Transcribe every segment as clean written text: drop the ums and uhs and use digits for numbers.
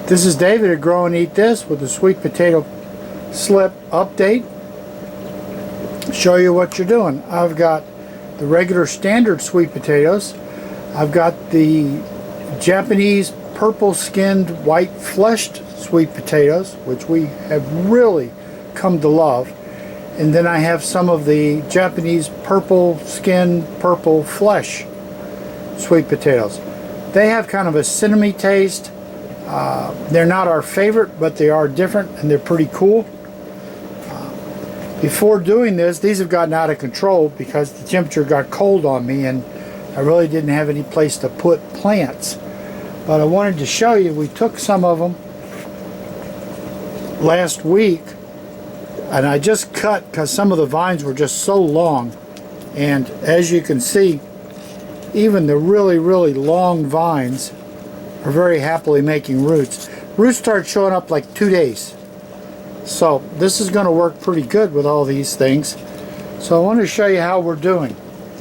This is David at Grow and Eat This with the sweet potato slip update. Show you what you're doing. I've got the regular standard sweet potatoes. I've got the Japanese purple skinned white fleshed sweet potatoes, which we have really come to love. And then I have some of the Japanese purple skinned purple flesh sweet potatoes. They have kind of a cinnamony taste. They're not our favorite, but they are different and they're pretty cool. Before doing this, these have gotten out of control because the temperature got cold on me and I really didn't have any place to put plants. But I wanted to show you, we took some of them last week and I just cut because some of the vines were just so long. And as you can see, even the really long vines are very happily making roots. Roots start showing up like 2 days. So this is going to work pretty good with all these things. So I want to show you how we're doing.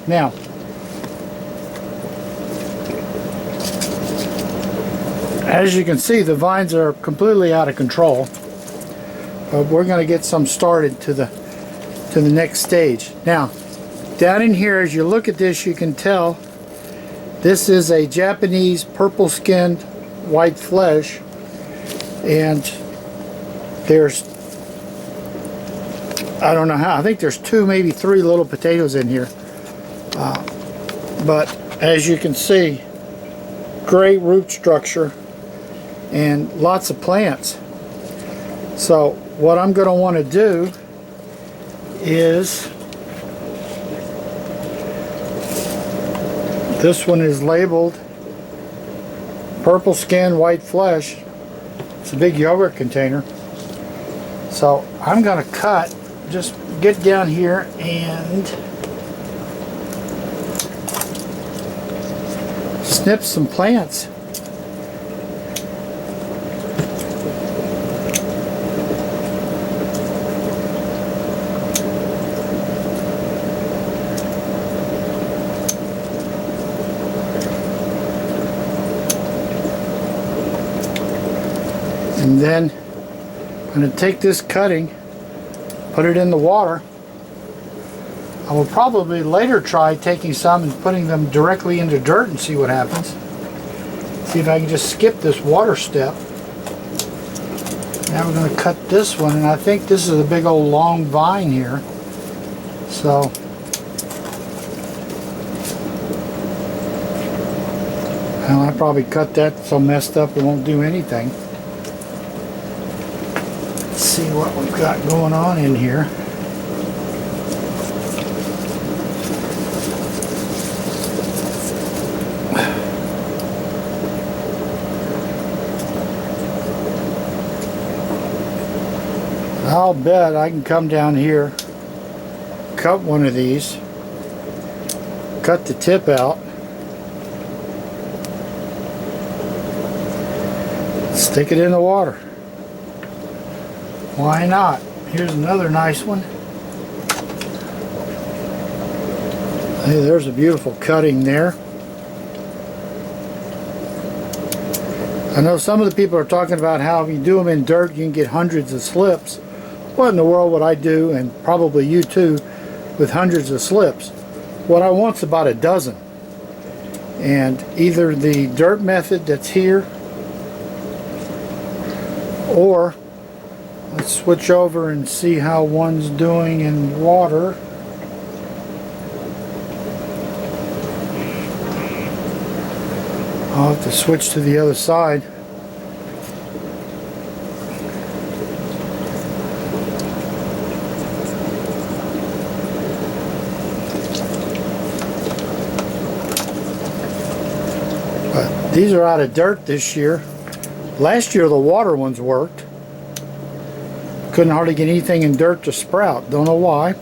Now, as you can see, the vines are completely out of control. But we're going to get some started to the next stage. Now, down in here, as you look at this, you can tell this is a Japanese purple skinned white flesh, and there's, I don't know how, I think there's 2, maybe 3 little potatoes in here. But as you can see, great root structure and lots of plants. So what I'm going to want to do is, this one is labeled purple skin, white flesh. It's a big yogurt container. So I'm going to cut, just get down here and snip some plants. And then I'm going to take this cutting, put it in the water. I will probably later try taking some and putting them directly into dirt and see what happens. See if I can just skip this water step. Now we're going to cut this one, and I think this is a big old long vine here. So well, I probably cut that so messed up it won't do anything. See what we've got going on in here. I'll bet I can come down here, cut one of these, cut the tip out, stick it in the water. Why not? Here's another nice one. Hey, there's a beautiful cutting there. I know some of the people are talking about how if you do them in dirt you can get hundreds of slips. What in the world would I do, and probably you too, with hundreds of slips? What I want's about a dozen. And either the dirt method that's here, or let's switch over and see how one's doing in water. I'll have to switch to the other side. But these are out of dirt this year. Last year the water ones worked. Couldn't hardly get anything in dirt to sprout. Don't know why.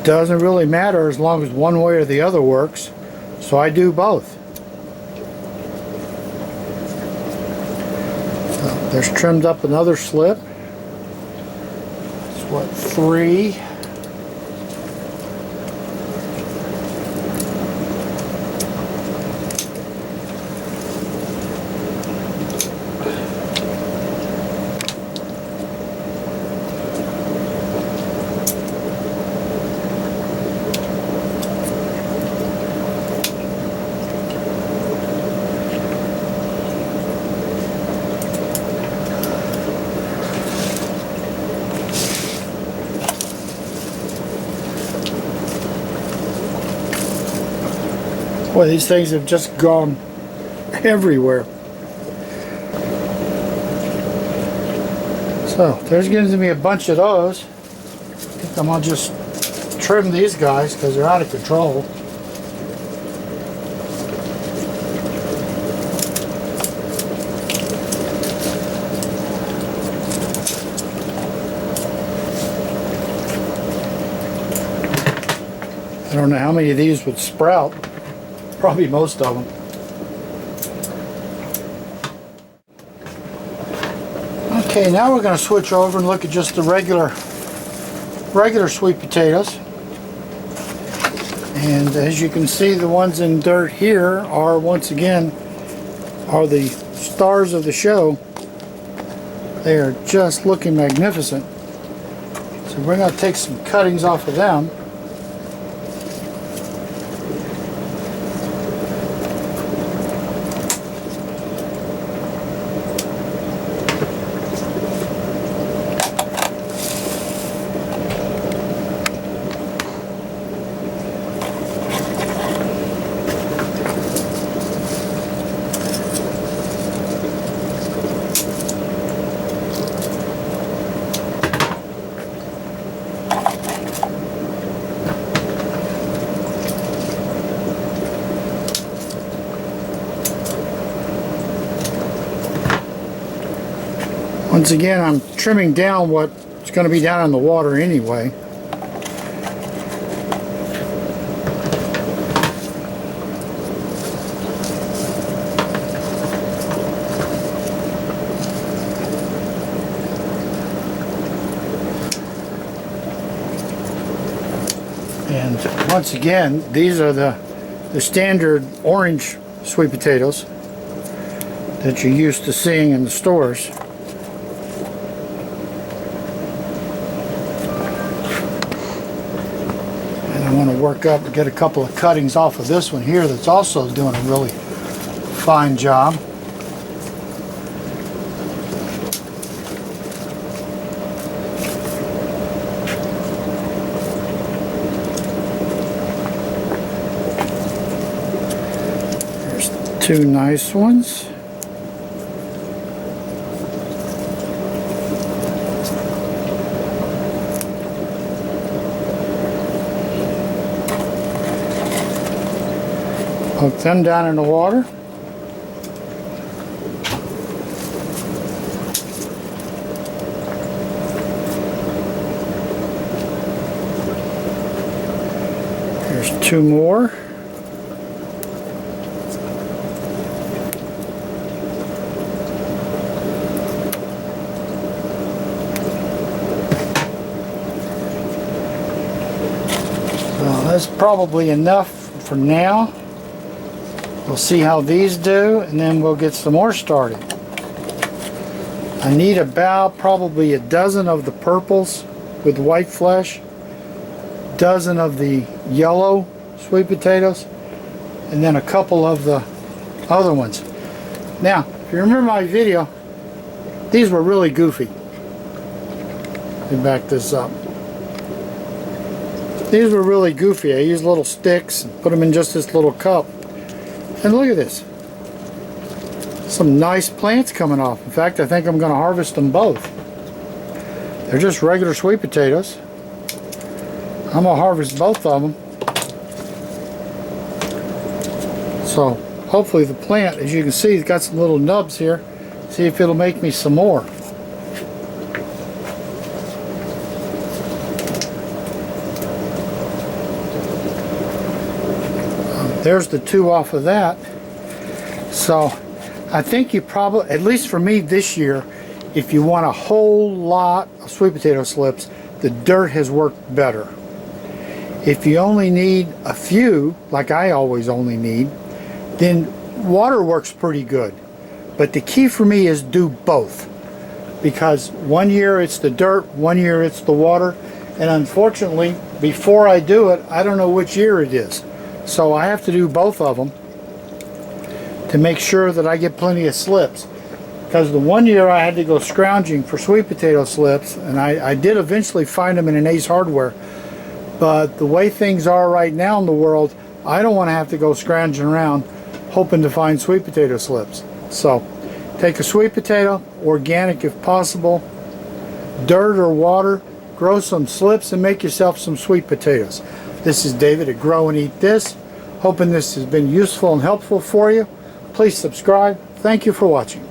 Doesn't really matter as long as one way or the other works. So I do both. So there's trimmed up another slip. It's what, 3? Boy, these things have just gone everywhere. So there's going to be a bunch of those. I think I'm going to just trim these guys because they're out of control. I don't know how many of these would sprout. Probably most of them. Okay, now we're going to switch over and look at just the regular sweet potatoes. And as you can see, the ones in dirt here are, once again, are the stars of the show. They are just looking magnificent. So we're going to take some cuttings off of them. Once again, I'm trimming down what's going to be down in the water anyway. And once again, these are the standard orange sweet potatoes that you're used to seeing in the stores. I want to work up and get a couple of cuttings off of this one here that's also doing a really fine job. There's two nice ones. Hook them down in the water. There's two more. So that's probably enough for now. We'll see how these do, and then we'll get some more started. I need about probably a dozen of the purples with white flesh, a dozen of the yellow sweet potatoes, and then a couple of the other ones. Now, if you remember my video, these were really goofy. Let me back this up. These were really goofy. I used little sticks and put them in just this little cup. And look at this. Some nice plants coming off. In fact, I think I'm going to harvest them both. They're just regular sweet potatoes. I'm going to harvest both of them. So hopefully the plant, as you can see, it's got some little nubs here. See if it'll make me some more. There's the two off of that. So I think you probably, at least for me this year, if you want a whole lot of sweet potato slips, the dirt has worked better. If you only need a few, like I always only need, then water works pretty good. But the key for me is do both. Because one year it's the dirt, one year it's the water. And unfortunately, before I do it, I don't know which year it is. So I have to do both of them to make sure that I get plenty of slips. Because the one year I had to go scrounging for sweet potato slips, and I did eventually find them in an Ace Hardware. But the way things are right now in the world, I don't want to have to go scrounging around hoping to find sweet potato slips. So take a sweet potato, organic if possible, dirt or water, grow some slips and make yourself some sweet potatoes. This is David at Grow and Eat This. Hoping this has been useful and helpful for you. Please subscribe. Thank you for watching.